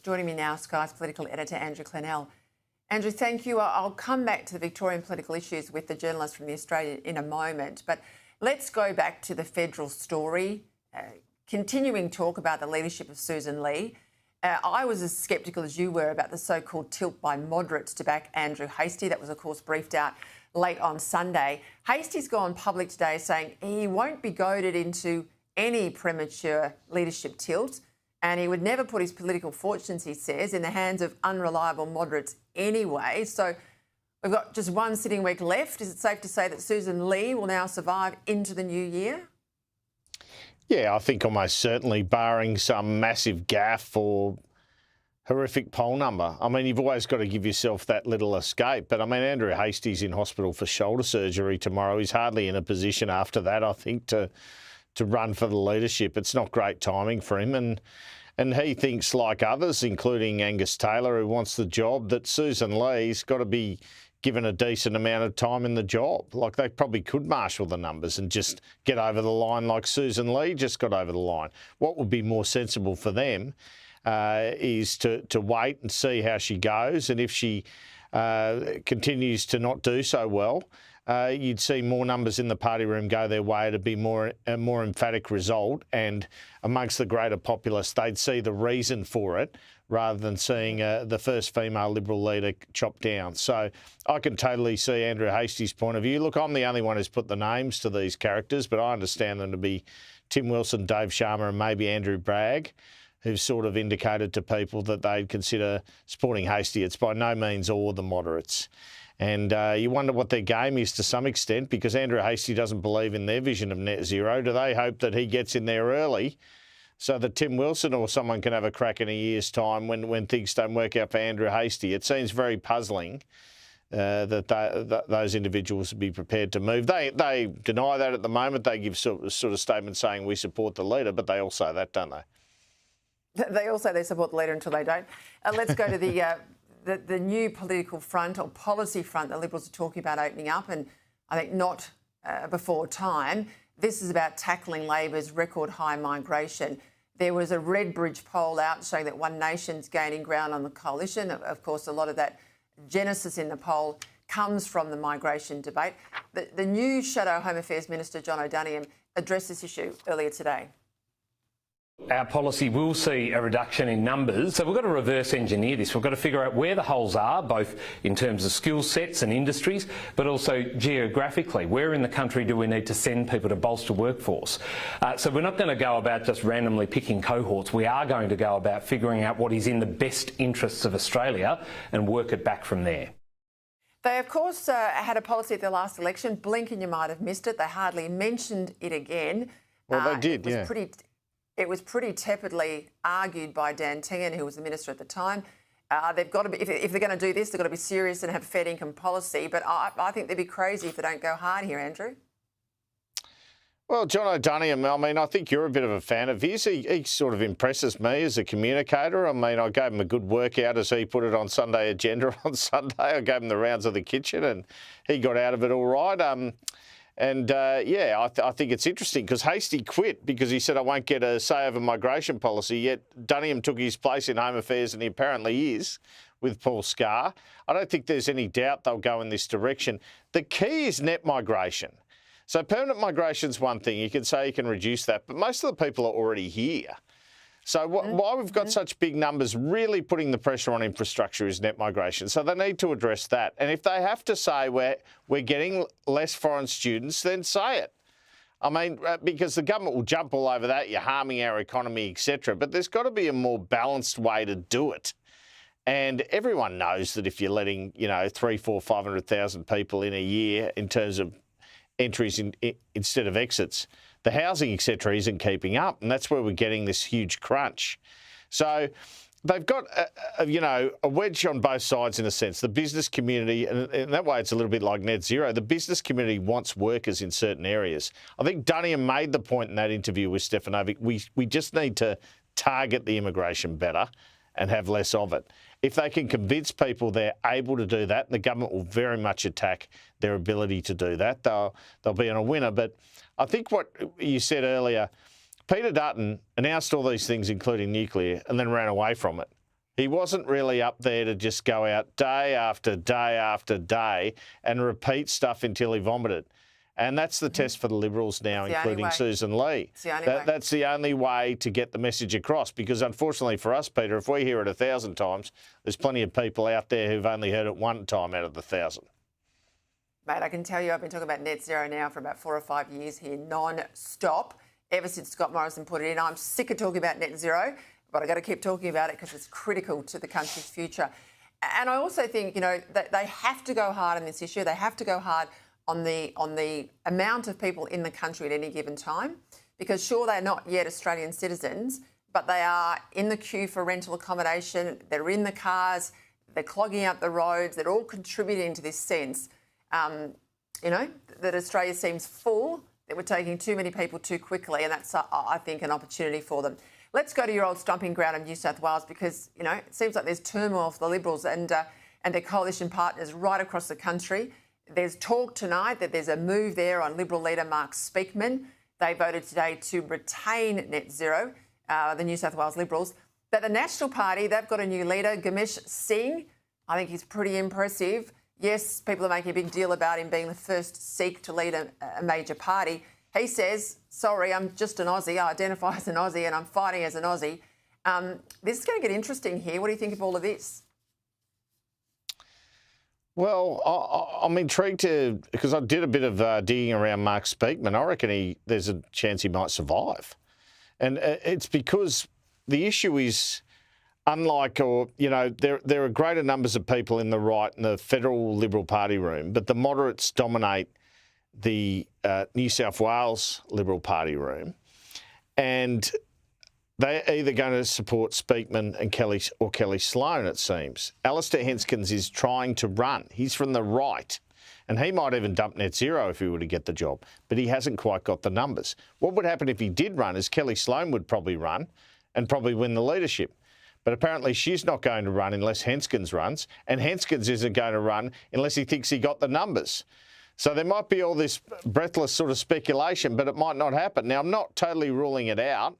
Joining me now, Sky's Political Editor Andrew Clennell. Andrew, thank you. I'll come back to the Victorian political issues with the journalist from The Australian in a moment, but let's go back to the federal story. Continuing talk about the leadership of Susan Lee. I was as sceptical as you were about the so-called tilt by moderates to back Andrew Hastie. That was, of course, briefed out late on Sunday. Hastie's gone public today saying he won't be goaded into any premature leadership tilt, and he would never put his political fortunes, he says, in the hands of unreliable moderates anyway. So we've got just one sitting week left. Is it safe to say that Susan Lee will now survive into the new year? Yeah, I think almost certainly, barring some massive gaffe or horrific poll number. I mean, you've always got to give yourself that little escape. But, I mean, Andrew Hastie's in hospital for shoulder surgery tomorrow. He's hardly in a position after that, I think, to run for the leadership. It's not great timing for him. And he thinks, like others, including Angus Taylor, who wants the job, that Susan Lee's got to be given a decent amount of time in the job. Like, they probably could marshal the numbers and just get over the line like Susan Lee just got over the line. What would be more sensible for them is to wait and see how she goes. And if she continues to not do so well, you'd see more numbers in the party room go their way. It'd be a more emphatic result, and amongst the greater populace, they'd see the reason for it rather than seeing the first female Liberal leader chopped down. So I can totally see Andrew Hastie's point of view. Look, I'm the only one who's put the names to these characters, but I understand them to be Tim Wilson, Dave Sharma and maybe Andrew Bragg, who've sort of indicated to people that they'd consider supporting Hastie. It's by no means all the moderates. And you wonder what their game is to some extent, because Andrew Hastie doesn't believe in their vision of net zero. Do they hope that he gets in there early so that Tim Wilson or someone can have a crack in a year's time when things don't work out for Andrew Hastie? It seems very puzzling that those individuals would be prepared to move. They deny that at the moment. They give sort of statements saying we support the leader, but they all say that, don't they? They all say they support the leader until they don't. Let's go to the new political front or policy front the Liberals are talking about opening up, and I think not before time. This is about tackling Labor's record high migration. There was a Redbridge poll out showing that One Nation's gaining ground on the coalition. Of course, a lot of that genesis in the poll comes from the migration debate. The new Shadow Home Affairs Minister, John O'Donoghue, addressed this issue earlier today. Our policy will see a reduction in numbers, so we've got to reverse engineer this. We've got to figure out where the holes are, both in terms of skill sets and industries, but also geographically. Where in the country do we need to send people to bolster workforce? So we're not going to go about just randomly picking cohorts. We are going to go about figuring out what is in the best interests of Australia and work it back from there. They, of course, had a policy at their last election. Blink and you might have missed it. They hardly mentioned it again. Well, they did, yeah. It was pretty tepidly argued by Dan Tengan, who was the minister at the time. They've got to be, if they're going to do this, they've got to be serious and have a fair income policy. But I think they'd be crazy if they don't go hard here, Andrew. Well, John O'Donoghue, I mean, I think you're a bit of a fan of his. He sort of impresses me as a communicator. I mean, I gave him a good workout, as he put it, on Sunday Agenda on Sunday. I gave him the rounds of the kitchen and he got out of it all right. I think it's interesting because Hastie quit because he said, I won't get a say over migration policy, yet Donoghue took his place in Home Affairs, and he apparently is, with Paul Scar. I don't think there's any doubt they'll go in this direction. The key is net migration. So permanent migration's one thing. You can say you can reduce that, but most of the people are already here. So why we've got such big numbers really putting the pressure on infrastructure is net migration. So they need to address that. And if they have to say we're getting less foreign students, then say it. I mean, because the government will jump all over that, you're harming our economy, etc. But there's got to be a more balanced way to do it. And everyone knows that if you're letting, 300,000, 400,000, 500,000 people in a year in terms of entries instead of exits, the housing, etc., isn't keeping up, and that's where we're getting this huge crunch. So they've got, a wedge on both sides in a sense. The business community, and in that way it's a little bit like net zero, the business community wants workers in certain areas. I think Donoghue made the point in that interview with Stefanovic, we just need to target the immigration better and have less of it. If they can convince people they're able to do that, and the government will very much attack their ability to do that, they'll be on a winner. But I think what you said earlier, Peter Dutton announced all these things, including nuclear, and then ran away from it. He wasn't really up there to just go out day after day after day and repeat stuff until he vomited. And that's the test for the Liberals now, including Susan Lee. That's the only way to get the message across, because unfortunately for us, Peter, if we hear it 1,000 times, there's plenty of people out there who've only heard it one time out of the 1,000. Mate, I can tell you I've been talking about net zero now for about 4 or 5 years here, non-stop, ever since Scott Morrison put it in. I'm sick of talking about net zero, but I've got to keep talking about it because it's critical to the country's future. And I also think, that they have to go hard on this issue. They have to go hard on the amount of people in the country at any given time, because sure, they're not yet Australian citizens, but they are in the queue for rental accommodation, they're in the cars, they're clogging up the roads, they're all contributing to this sense, that Australia seems full, that we're taking too many people too quickly, and that's, I think, an opportunity for them. Let's go to your old stomping ground of New South Wales, because, it seems like there's turmoil for the Liberals and their coalition partners right across the country. There's talk tonight that there's a move there on Liberal leader Mark Speakman. They voted today to retain net zero, the New South Wales Liberals. But the National Party, they've got a new leader, Gamesh Singh. I think he's pretty impressive. Yes, people are making a big deal about him being the first Sikh to lead a major party. He says, sorry, I'm just an Aussie. I identify as an Aussie and I'm fighting as an Aussie. This is going to get interesting here. What do you think of all of this? Well, I'm intrigued because I did a bit of digging around Mark Speakman. I reckon there's a chance he might survive. And it's because the issue is, unlike, there are greater numbers of people in the right in the federal Liberal Party room, but the moderates dominate the New South Wales Liberal Party room. And they're either going to support Speakman and Kelly Sloan, it seems. Alistair Henskins is trying to run. He's from the right, and he might even dump net zero if he were to get the job, but he hasn't quite got the numbers. What would happen if he did run is Kelly Sloan would probably run and probably win the leadership. But apparently she's not going to run unless Henskins runs, and Henskins isn't going to run unless he thinks he got the numbers. So there might be all this breathless sort of speculation, but it might not happen. Now, I'm not totally ruling it out.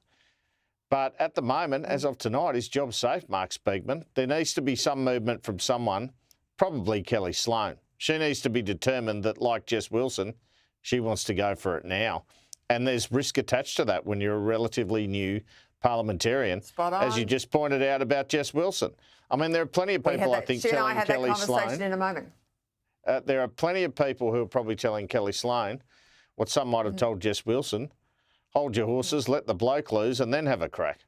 But at the moment, as of tonight, his job's safe, Mark Speakman. There needs to be some movement from someone, probably Kelly Sloan. She needs to be determined that, like Jess Wilson, she wants to go for it now. And there's risk attached to that when you're a relatively new parliamentarian, as you just pointed out about Jess Wilson. I mean, there are plenty of people, I think, telling Kelly Sloan. In a moment. There are plenty of people who are probably telling Kelly Sloan what some might have told Jess Wilson. Hold your horses, let the bloke lose, and then have a crack.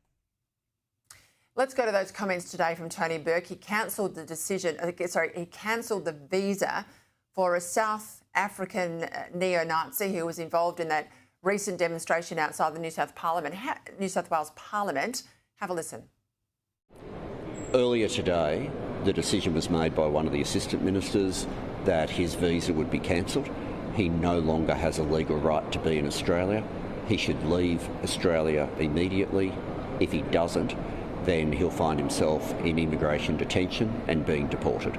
Let's go to those comments today from Tony Burke. He cancelled the he cancelled the visa for a South African neo-Nazi who was involved in that recent demonstration outside the New South Wales Parliament. Have a listen. Earlier today, the decision was made by one of the assistant ministers that his visa would be cancelled. He no longer has a legal right to be in Australia. He should leave Australia immediately. If he doesn't, then he'll find himself in immigration detention and being deported.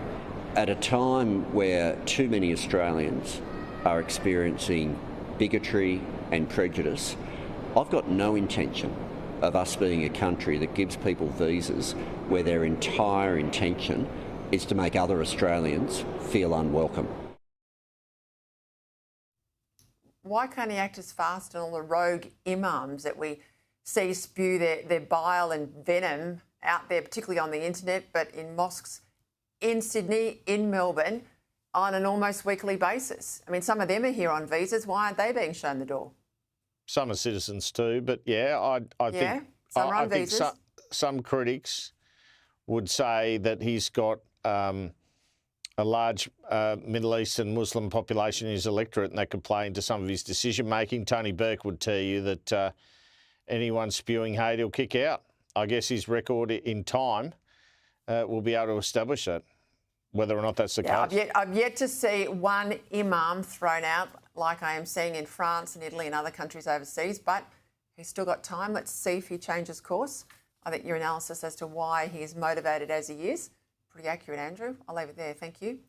At a time where too many Australians are experiencing bigotry and prejudice, I've got no intention of us being a country that gives people visas where their entire intention is to make other Australians feel unwelcome. Why can't he act as fast on all the rogue imams that we see spew their bile and venom out there, particularly on the internet, but in mosques in Sydney, in Melbourne, on an almost weekly basis? I mean, some of them are here on visas. Why aren't they being shown the door? Some are citizens too, but I think some critics would say that he's got a large Middle Eastern Muslim population in his electorate, and that could play into some of his decision-making. Tony Burke would tell you that anyone spewing hate, he'll kick out. I guess his record in time will be able to establish that, whether or not that's the case. I've yet to see one imam thrown out like I am seeing in France and Italy and other countries overseas, but he's still got time. Let's see if he changes course. I think your analysis as to why he is motivated as he is pretty accurate, Andrew. I'll leave it there. Thank you.